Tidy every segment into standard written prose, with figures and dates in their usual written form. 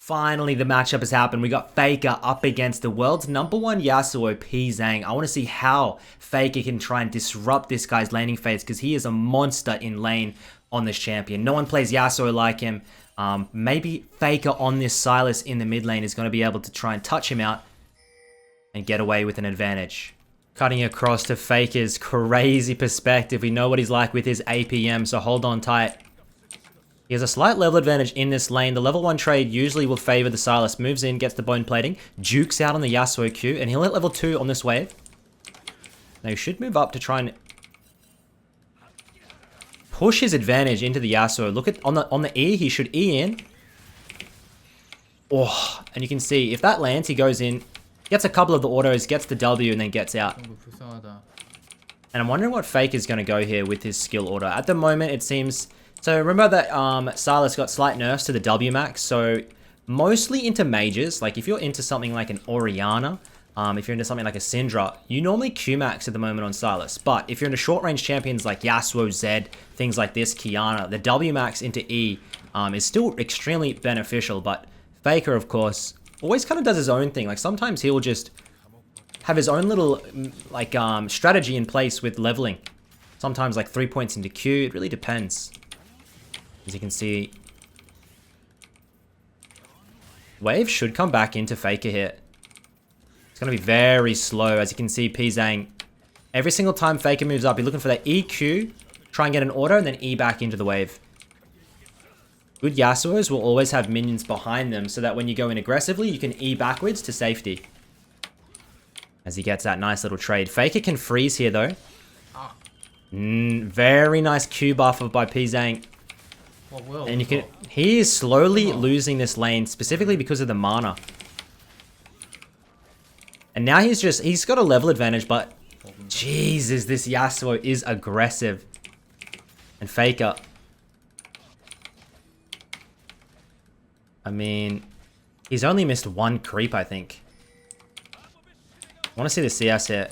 Finally, the matchup has happened. We got FAKER up against the world's #1 Yasuo, PzZZang. I want to see how FAKER can try and disrupt this guy's laning phase because he is a monster in lane on this champion. No one plays Yasuo like him. Maybe FAKER on this Sylas in the mid lane is going to be able to try and touch him out and get away with an advantage. Cutting across to FAKER's crazy perspective. We know what he's like with his APM, so hold on tight. He has a slight level advantage in this lane. The level 1 trade usually will favor the Sylas. Moves in, gets the bone plating, jukes out on the Yasuo Q, and he'll hit level 2 on this wave. Now he should move up to try and push his advantage into the Yasuo. Look at on the E, he should E in. Oh, and you can see if that lands, he goes in, gets a couple of the autos, gets the W, and then gets out. And I'm wondering what FAKER is going to go here with his skill order. At the moment, it seems... So remember that Sylas got slight nerfs to the W max, so mostly into mages. Like if you're into something like an Orianna, if you're into something like a Syndra, you normally Q max at the moment on Sylas. But if you're into short range champions like Yasuo, Zed, things like this, Kiana, the W max into E is still extremely beneficial. But FAKER, of course, always kind of does his own thing. Like sometimes he'll just have his own little like strategy in place with leveling. Sometimes like 3 points into Q, it really depends. As you can see, wave should come back into FAKER here. It's going to be very slow. As you can see, PzZZang, every single time FAKER moves up, you're looking for that EQ, try and get an auto, and then E back into the wave. Good Yasuos will always have minions behind them, so that when you go in aggressively, you can E backwards to safety. As he gets that nice little trade. FAKER can freeze here, though. Very nice Q buff by PzZZang. And you can, he is slowly losing this lane, specifically because of the mana. And now he's got a level advantage, but Jesus, this Yasuo is aggressive. And FAKER, I mean, he's only missed one creep, I think. I want to see the CS here.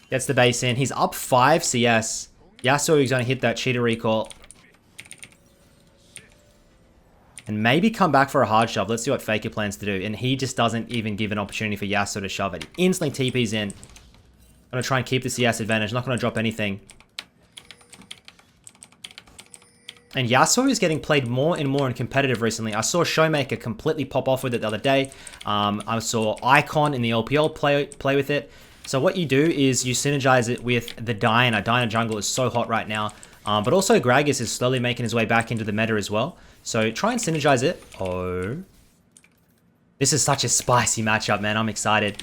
Gets the base in. He's up 5 CS. Yasuo is going to hit that cheater recall. And maybe come back for a hard shove. Let's see what FAKER plans to do. And he just doesn't even give an opportunity for Yasuo to shove it. He instantly TPs in. Gonna try and keep the CS advantage. Not gonna drop anything. And Yasuo is getting played more and more in competitive recently. I saw Showmaker completely pop off with it the other day. I saw Icon in the LPL play with it. So what you do is you synergize it with the Diana. Diana jungle is so hot right now. But also Gragas is slowly making his way back into the meta as well. So try and synergize it. Oh. This is such a spicy matchup, man. I'm excited.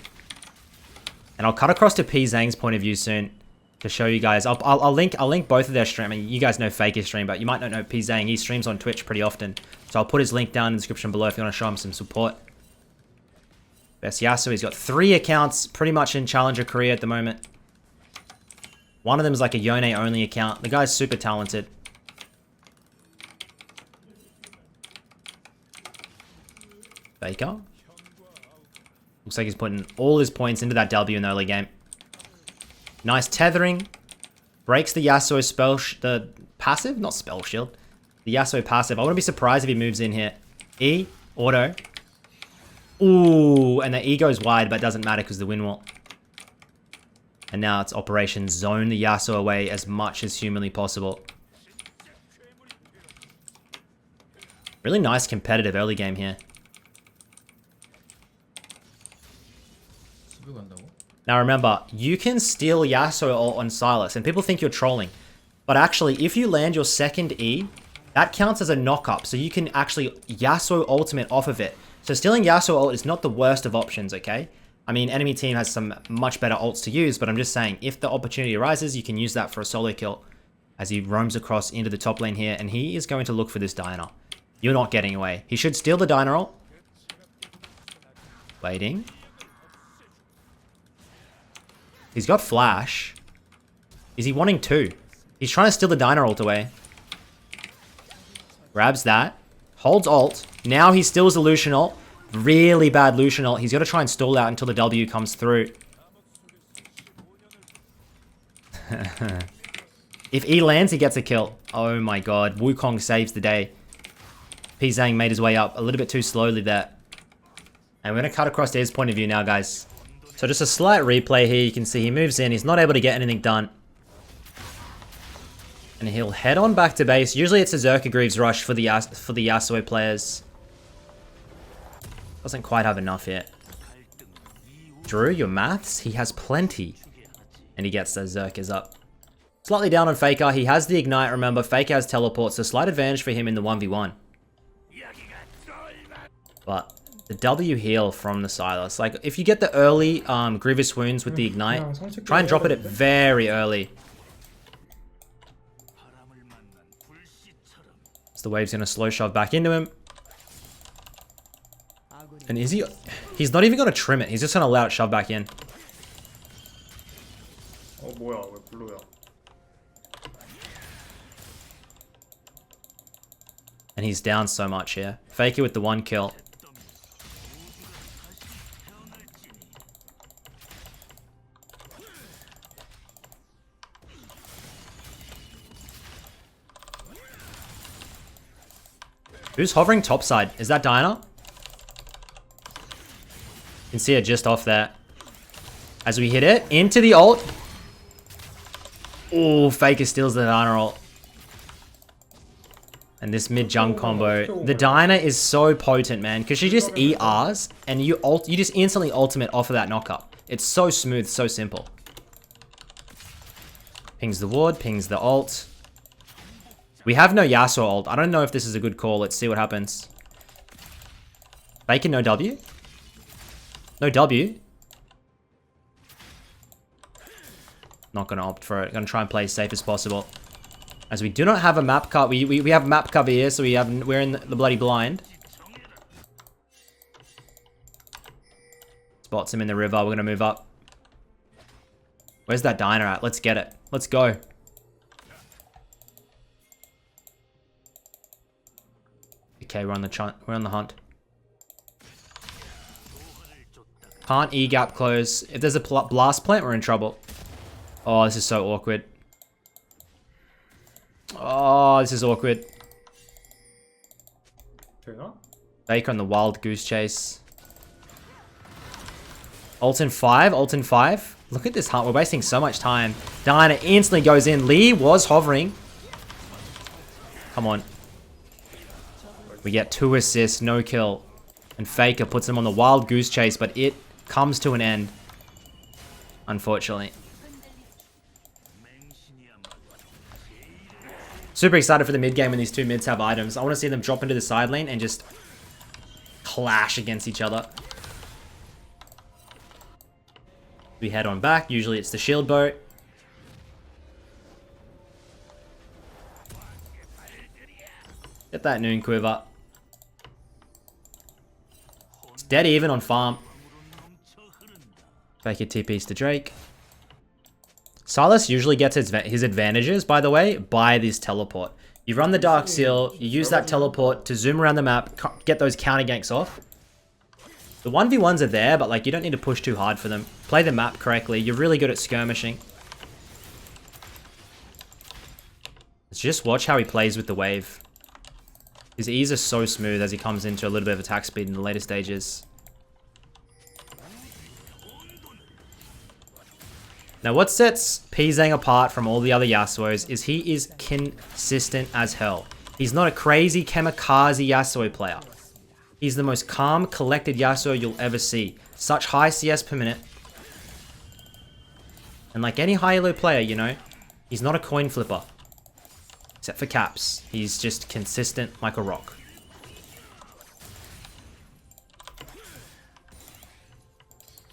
And I'll cut across to PzZZang's point of view soon to show you guys. I'll link both of their stream. I mean, you guys know FAKER stream, but you might not know PzZZang. He streams on Twitch pretty often. So I'll put his link down in the description below if you want to show him some support. Best Yasuo. He's got 3 accounts pretty much in Challenger career at the moment. One of them is like a Yone only account. The guy's super talented. FAKER. Looks like he's putting all his points into that W in the early game. Nice tethering. Breaks the Yasuo spell... the passive? Not spell shield. The Yasuo passive. I wouldn't be surprised if he moves in here. E. Auto. Ooh. And the E goes wide, but it doesn't matter because the wind wall. And now it's Operation Zone the Yasuo away as much as humanly possible. Really nice competitive early game here. Now remember, you can steal Yasuo ult on Sylas, and people think you're trolling. But actually, if you land your second E, that counts as a knock-up, so you can actually Yasuo ultimate off of it. So stealing Yasuo ult is not the worst of options, okay? I mean, enemy team has some much better ults to use, but I'm just saying, if the opportunity arises, you can use that for a solo kill. As he roams across into the top lane here, and he is going to look for this Diana. You're not getting away. He should steal the Diana ult. Waiting. He's got flash. Is he wanting 2? He's trying to steal the Diana ult away. Grabs that. Holds ult. Now he steals the Lucian ult. Really bad Lucian ult. He's got to try and stall out until the W comes through. If E lands, he gets a kill. Oh my god. Wukong saves the day. PzZZang made his way up a little bit too slowly there. And we're going to cut across to his point of view now, guys. So just a slight replay here. You can see he moves in. He's not able to get anything done. And he'll head on back to base. Usually it's a Zerka Greaves rush for the Yasuo players. Doesn't quite have enough yet. Drew, your maths? He has plenty. And he gets those Zerkas up. Slightly down on Faker. He has the Ignite, remember. Faker has Teleport, so slight advantage for him in the 1v1. But the W heal from the Silas. Like, if you get the early Grievous Wounds with the Ignite, try and drop it at very early. So the wave's going to slow shove back into him. And is he... He's not even going to trim it. He's just going to allow it shove back in. Oh, 뭐야, 왜 블루야? And he's down so much here. Faker with the 1 kill. Who's hovering topside? Is that Diana? You can see it just off there. As we hit it, into the ult. Oh, Faker steals the Diana ult. And this mid-jump combo. The Diana is so potent, man. Because she just ERs and you just instantly ultimate off of that knockup. It's so smooth, so simple. Pings the ward, pings the ult. We have no Yasuo ult. I don't know if this is a good call. Let's see what happens. Faker, no W? No W? Not going to opt for it. Going to try and play as safe as possible. As we do not have a map cover. We have map cover here, so we're in the bloody blind. Spots him in the river. We're going to move up. Where's that Diner at? Let's get it. Let's go. Okay, we're on the hunt. Can't E-gap close. If there's a blast plant, we're in trouble. Oh, this is so awkward. Oh, this is awkward. Faker on the wild goose chase. Ult in 5, ult in 5. Look at this hunt. We're wasting so much time. Diana instantly goes in. Lee was hovering. Come on. We get 2 assists, no kill. And Faker puts him on the wild goose chase, but it comes to an end. Unfortunately. Super excited for the mid game when these two mids have items. I want to see them drop into the side lane and just clash against each other. We head on back. Usually it's the shield boat. Get that noon quiver. It's dead even on farm. Faker TPs to Drake. Silas usually gets his advantages, by the way, by this teleport. You run the Dark Seal, you use that teleport to zoom around the map, get those counter ganks off. The 1v1s are there, but like you don't need to push too hard for them. Play the map correctly. You're really good at skirmishing. Let's just watch how he plays with the wave. His E's are so smooth as he comes into a little bit of attack speed in the later stages. Now what sets PzZZang apart from all the other Yasuos is he is consistent as hell. He's not a crazy kamikaze Yasuo player. He's the most calm, collected Yasuo you'll ever see. Such high CS per minute. And like any high elo player, you know, he's not a coin flipper. Except for caps. He's just consistent like a rock.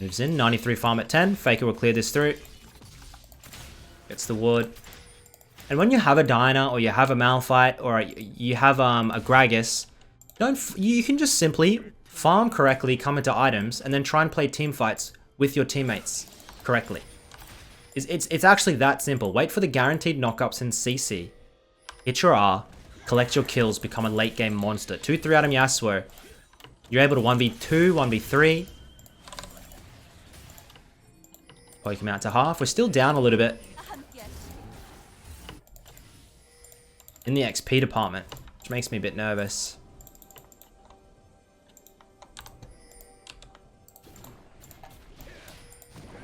Moves in, 93 farm at 10. Faker will clear this through. Gets the wood. And when you have a Dyna or you have a Malphite or you have a Gragas, you can just simply farm correctly, come into items, and then try and play team fights with your teammates correctly. It's actually that simple. Wait for the guaranteed knockups in CC. Hit your R, collect your kills, become a late game monster. 2 3-item Yasuo. You're able to 1v2, 1v3. Poke him out to half. We're still down a little bit in the XP department, which makes me a bit nervous.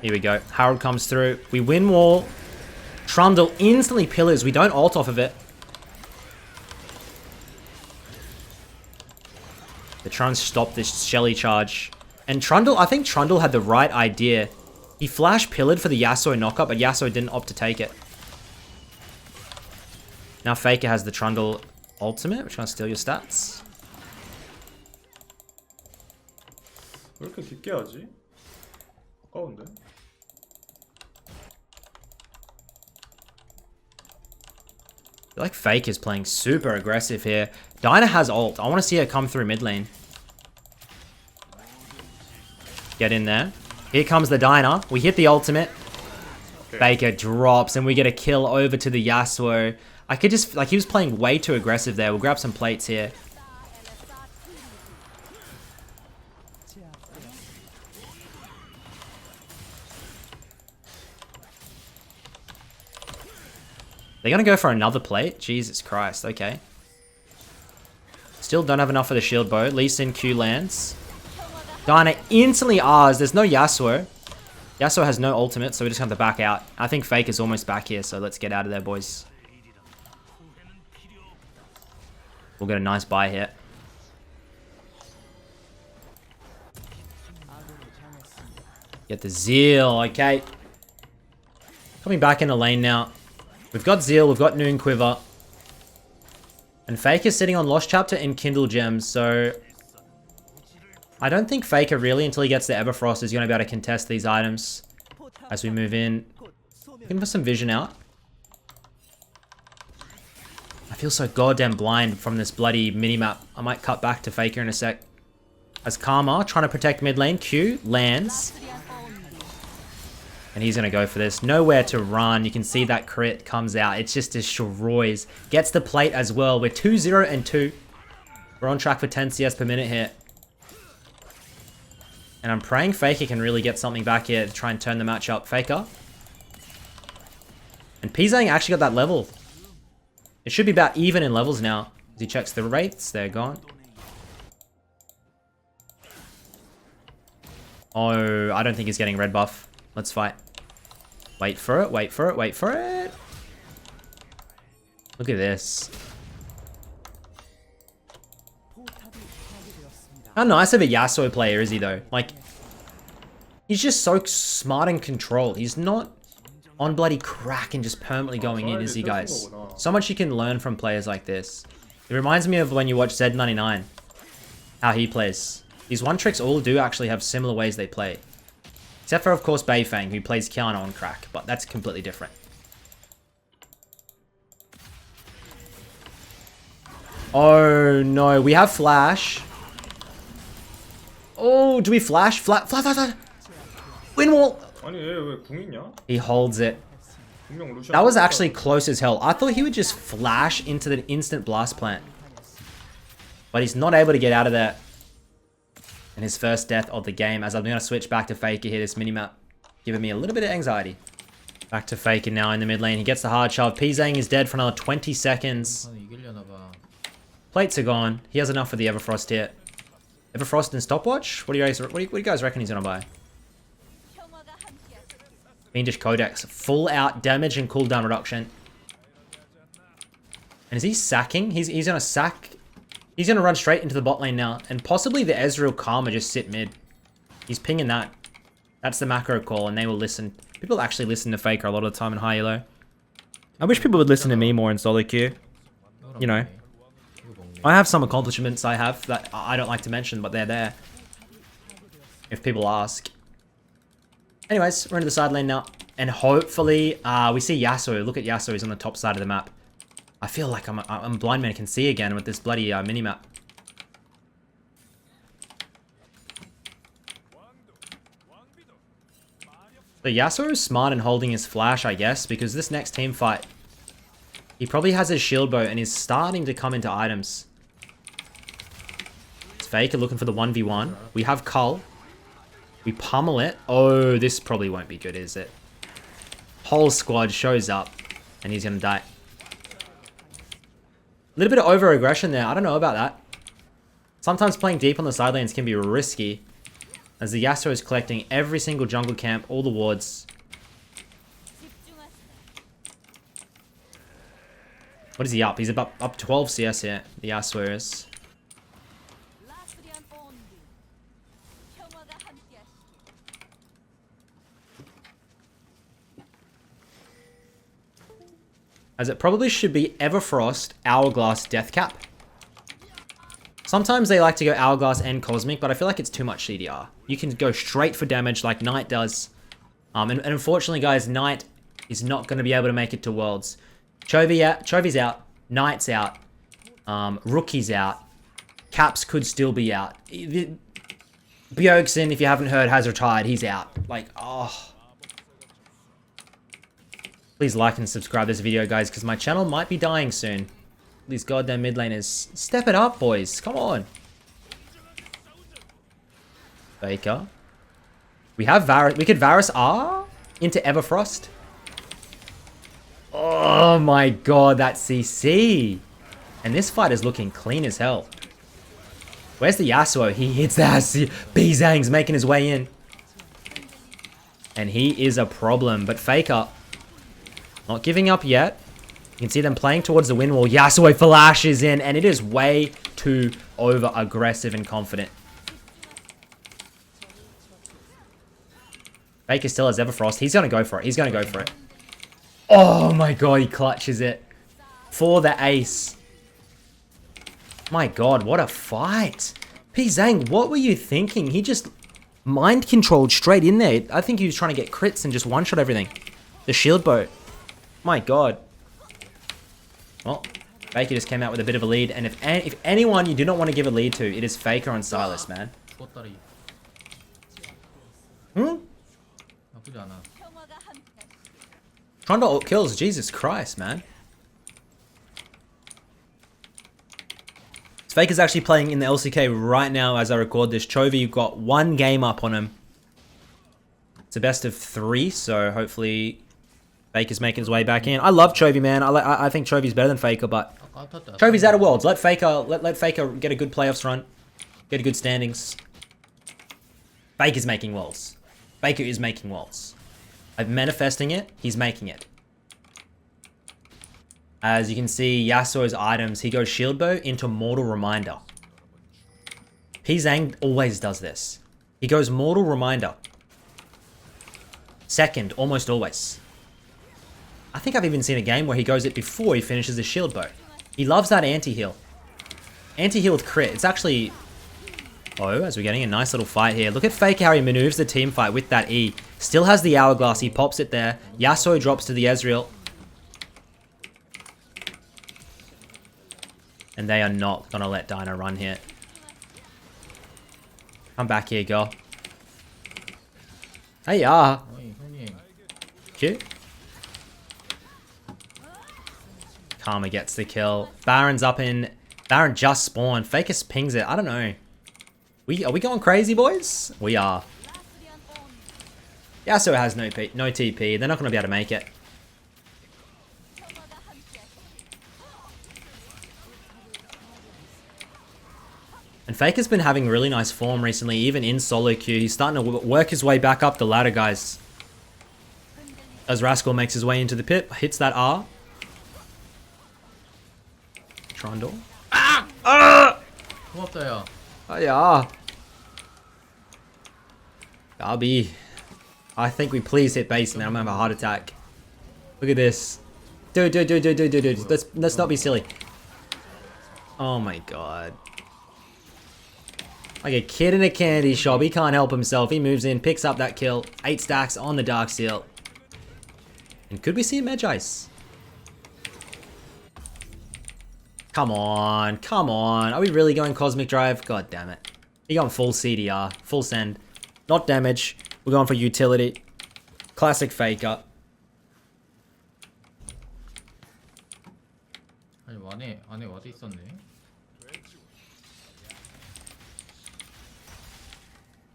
Here we go. Harold comes through. We win wall. Trundle instantly pillars. We don't ult off of it. They're trying to stop this Shelly charge. And Trundle, I think Trundle had the right idea. He flash pillared for the Yasuo knockup, but Yasuo didn't opt to take it. Now Faker has the Trundle ultimate. We're trying to steal your stats. 왜 이렇게 깊게 하지? 아까운데? I feel like Fake is playing super aggressive here. Dinah has ult. I want to see her come through mid lane. Get in there. Here comes the Dinah. We hit the ultimate. Okay. Faker drops and we get a kill over to the Yasuo. I could just, like, he was playing way too aggressive there. We'll grab some plates here. They're going to go for another plate? Jesus Christ, okay. Still don't have enough for the shield bow. Lee Sin Q lands. Dinah instantly R's. There's no Yasuo. Yasuo has no ultimate, so we just have to back out. I think Fake is almost back here, so let's get out of there, boys. We'll get a nice buy here. Get the Zeal, okay. Coming back in the lane now. We've got Zeal, we've got Noon Quiver. And Faker sitting on Lost Chapter and Kindle Gems, so... I don't think Faker really, until he gets the Everfrost, is going to be able to contest these items as we move in. Looking for some vision out. I feel so goddamn blind from this bloody minimap. I might cut back to Faker in a sec. As Karma, trying to protect mid lane. Q lands. And he's going to go for this. Nowhere to run. You can see that crit comes out. It just destroys. Gets the plate as well. We're 2-0 and 2. We're on track for 10 CS per minute here. And I'm praying Faker can really get something back here to try and turn the match up. Faker. And PzZZang actually got that level. It should be about even in levels now. As he checks the rates. They're gone. Oh, I don't think he's getting red buff. Let's fight. Wait for it, wait for it, wait for it. Look at this. How nice of a Yasuo player is he though? Like, he's just so smart and controlled. He's not on bloody crack and just permanently going in, is he, guys? So much you can learn from players like this. It reminds me of when you watch Z99. How he plays. These one tricks all do actually have similar ways they play. Except for, of course, Beifang, who plays Kiana on crack. But that's completely different. Oh, no. We have Flash. Oh, do we Flash? Flash. Win wall. 아니 왜 궁 있냐? He holds it. That was actually close as hell. I thought he would just flash into the instant blast plant. But he's not able to get out of there. And his first death of the game, as I'm going to switch back to Faker here, this minimap, giving me a little bit of anxiety. Back to Faker now in the mid lane. He gets the hard shove. PzZZang is dead for another 20 seconds. Plates are gone. He has enough for the Everfrost here. Everfrost and stopwatch? What do you guys reckon he's going to buy? Fiendish Codex. Full out damage and cooldown reduction. And is he sacking? He's going to sack... He's going to run straight into the bot lane now. And possibly the Ezreal Karma just sit mid. He's pinging that. That's the macro call and they will listen. People actually listen to Faker a lot of the time in high elo. I wish people would listen to me more in solo queue. You know. I have some accomplishments I have that I don't like to mention, but they're there. If people ask. Anyways, we're into the side lane now. And hopefully, we see Yasuo. Look at Yasuo, he's on the top side of the map. I feel like I'm a blind man can see again with this bloody minimap. So Yasuo is smart in holding his flash, I guess, because this next team fight, he probably has his shield bow and he's starting to come into items. It's Faker looking for the 1v1. We have Cull. We pummel it. Oh, this probably won't be good, is it? Whole squad shows up and he's going to die. A little bit of over-aggression there. I don't know about that. Sometimes playing deep on the side lanes can be risky. As the Yasuo is collecting every single jungle camp, all the wards. What is he up? He's up 12 CS here. The Yasuo is. As it probably should be Everfrost, Hourglass, Deathcap. Sometimes they like to go Hourglass and Cosmic, but I feel like it's too much CDR. You can go straight for damage like Knight does. And unfortunately, guys, Knight is not going to be able to make it to Worlds. Chovy's out. Knight's out. Rookie's out. Caps could still be out. Bjergsen, if you haven't heard, has retired. He's out. Like, oh. Please like and subscribe this video, guys, because my channel might be dying soon. These goddamn mid laners. Step it up, boys. Come on. Faker. We have Varus. We could Varus R into Everfrost. Oh my god, that CC. And this fight is looking clean as hell. Where's the Yasuo? He hits that. PzZZang's making his way in. And he is a problem. But Faker, not giving up yet. You can see them playing towards the wind wall. Yasuo flashes in, and it is way too over-aggressive and confident. Faker still has Everfrost. He's going to go for it. He's going to go for it. Oh my god, he clutches it. For the ace. My god, what a fight. PzZZang, what were you thinking? He just mind-controlled straight in there. I think he was trying to get crits and just one-shot everything. The shield boat. My god. Well, Faker just came out with a bit of a lead. And if anyone you do not want to give a lead to, it is Faker on Sylas, man. Trying to ult kills, Jesus Christ, man. Faker's actually playing in the LCK right now as I record this. Chovy got 1 game up on him. It's a best of 3, so hopefully Faker's making his way back in. I love Chovy, man. I think Chovy's better than Faker, but Chovy's out of Worlds. Let Faker get a good playoffs run. Get a good standings. Faker's making Worlds. Faker is making Worlds. I'm manifesting it. He's making it. As you can see, Yasuo's items, he goes Shield Bow into Mortal Reminder. PzZZang always does this. He goes Mortal Reminder. Second, almost always. I think I've even seen a game where he goes it before he finishes his Shield Bow. He loves that anti-heal. Anti-heal with crit. It's actually... Oh, as we're getting a nice little fight here. Look at Faker how he maneuvers the team fight with that E. Still has the Hourglass. He pops it there. Yasuo drops to the Ezreal. And they are not going to let Dino run here. Come back here, girl. Hey, yeah. Cute. Karma gets the kill. Baron's up in... Baron just spawned. Faker pings it. I don't know. Are we going crazy, boys? We are. Yasuo has no TP. They're not going to be able to make it. And Faker's been having really nice form recently, even in solo queue. He's starting to work his way back up the ladder, guys. As Rascal makes his way into the pit, hits that R. Trundle. Ah! Ah! What the hell? Oh, yeah. Darby. I think we please hit base, man. I'm gonna have a heart attack. Look at this. Dude. Let's not be silly. Oh my god. Like a kid in a candy shop. He can't help himself. He moves in, picks up that kill. 8 stacks on the Darksteel. And could we see a Medjay? Come on. Come on. Are we really going Cosmic Drive? God damn it. You're going full CDR. Full send. Not damage. We're going for utility. Classic Faker. 아니 안에 와드 있었네.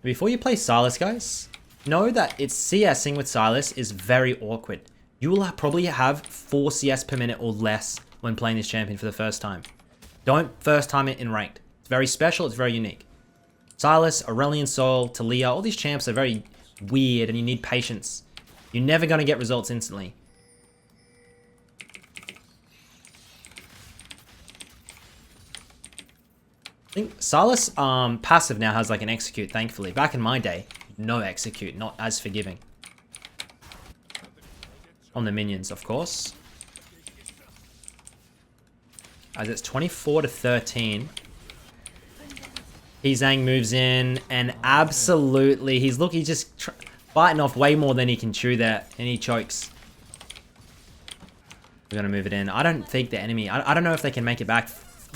Before you play Sylas, guys, know that it's CSing with Sylas is very awkward. You will probably have 4 CS per minute or less when playing this champion for the first time. Don't first time it in ranked. It's very special, it's very unique. Silas, Aurelion Sol, Talia, all these champs are very weird and you need patience. You're never going to get results instantly. I think Silas passive now has like an execute, thankfully. Back in my day, no execute, not as forgiving. On the minions, of course. As it's 24 to 13. PzZZang moves in and absolutely, he's just biting off way more than he can chew there, and he chokes. We're gonna move it in. I don't think the enemy, I don't know if they can make it back.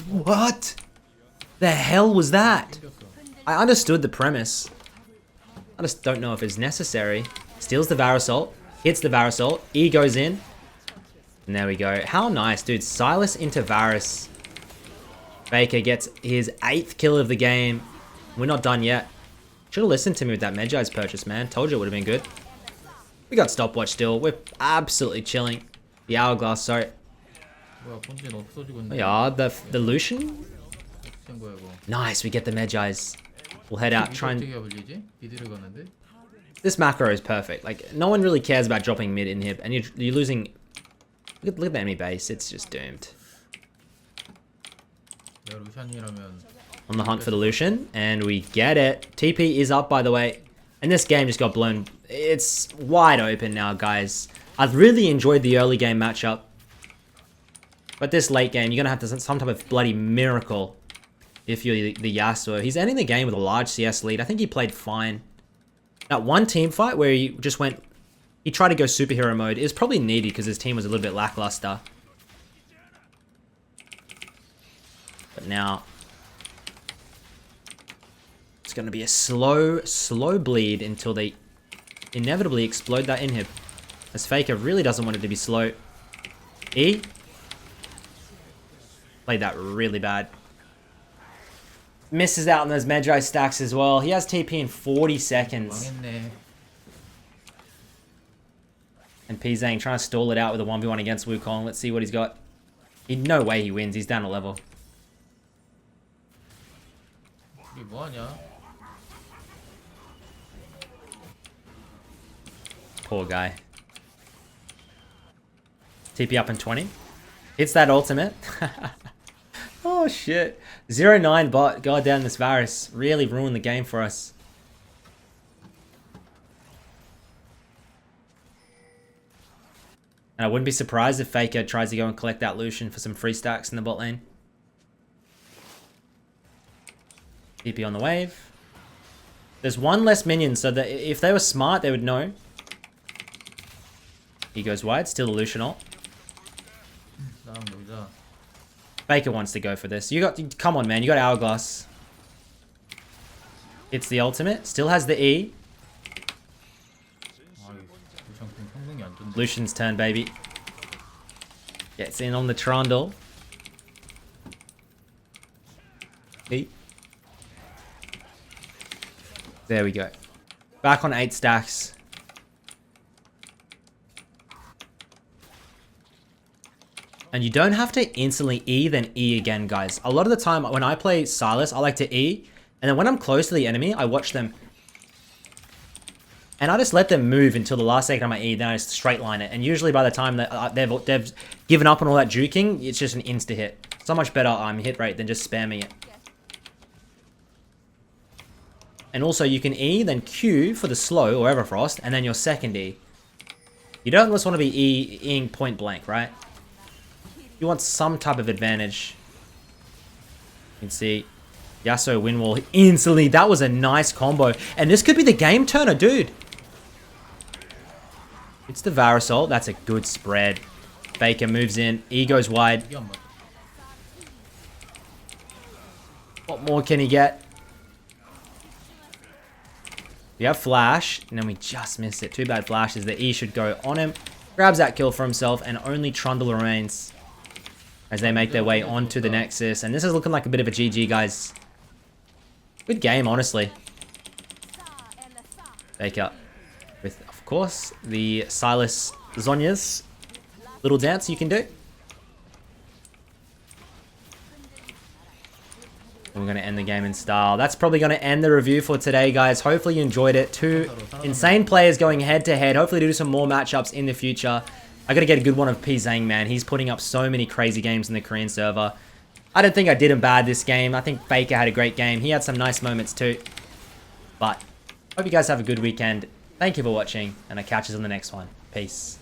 What the hell was that? I understood the premise. I just don't know if it's necessary. Steals the Varasalt, hits the Varasalt, E goes in. And there we go. How nice, dude. Silas into Varus. Faker gets his 8th kill of the game. We're not done yet. Should have listened to me with that Medjai's purchase, man. Told you it would have been good. We got stopwatch still. We're absolutely chilling. The hourglass, sorry. 뭐야 본진 없어지고 Oh, 있네. yeah, the Lucian. 된 거야 이거. Nice, we get the Medjai's. We'll head out, 이거 try and... 어떻게 걸리지? 미드를 가는데. This macro is perfect. Like, no one really cares about dropping mid inhib, and you're losing... Look at the enemy base, it's just doomed. 내가 루시안이라면 On the hunt for the Lucian, and we get it. TP is up, by the way. And this game just got blown. It's wide open now, guys. I've really enjoyed the early game matchup. But this late game, you're going to have to some type of bloody miracle if you're the Yasuo. He's ending the game with a large CS lead. I think he played fine. That one team fight where he just went... He tried to go superhero mode. It was probably needed because his team was a little bit lackluster. But now... It's going to be a slow bleed until they inevitably explode that inhib. As Faker really doesn't want it to be slow. E. Played that really bad. Misses out on those Medjai stacks as well. He has TP in 40 seconds. 망했네. And PzZZang trying to stall it out with a 1v1 against Wukong. Let's see what he's got. No way he wins. He's down a level. 이게 뭐하냐? Poor guy. TP up in 20. Hits that ultimate. Oh shit. 0-9 bot. God damn, this Varus really ruined the game for us. And I wouldn't be surprised if Faker tries to go and collect that Lucian for some free stacks in the bot lane. TP on the wave. There's one less minion, so that if they were smart, they would know. He goes wide, still a Lucian ult. 나랑 놀자. Faker wants to go for this. Come on, man. You got Hourglass. Hits the ultimate. Still has the E. 아, 루시안 공 성능이 안 좋은데. Lucian's turn, baby. Gets in on the Trundle. E. There we go. Back on 8 stacks. And you don't have to instantly E then E again, guys. A lot of the time when I play Silas, I like to E. And then when I'm close to the enemy, I watch them. And I just let them move until the last second of my E, then I just straight line it. And usually by the time that they've given up on all that juking, it's just an insta-hit. So much better hit rate than just spamming it. And also you can E, then Q for the slow or Everfrost, and then your second E. You don't just want to be E-ing point blank, right? You want some type of advantage. You can see Yasuo win wall instantly. That was a nice combo. And this could be the game turner, dude. It's the Varus ult. That's a good spread. Faker moves in. E goes wide. 이게 안 맞아. What more can he get? We have Flash, and then we just missed it. Too bad Flash is the E should go on him. Grabs that kill for himself, and only Trundle remains as they make their way onto the Nexus. And this is looking like a bit of a GG, guys. Good game, honestly. Faker with, of course, the Silas Zhonya's little dance you can do. we're going to end the game in style. That's probably going to end the review for today, guys. Hopefully you enjoyed it. Two insane players going head-to-head. Hopefully do some more matchups in the future. I got to get a good one of PzZZang, man. He's putting up so many crazy games in the Korean server. I don't think I did him bad this game. I think FAKER had a great game. He had some nice moments too. But hope you guys have a good weekend. Thank you for watching, and I'll catch you on the next one. Peace.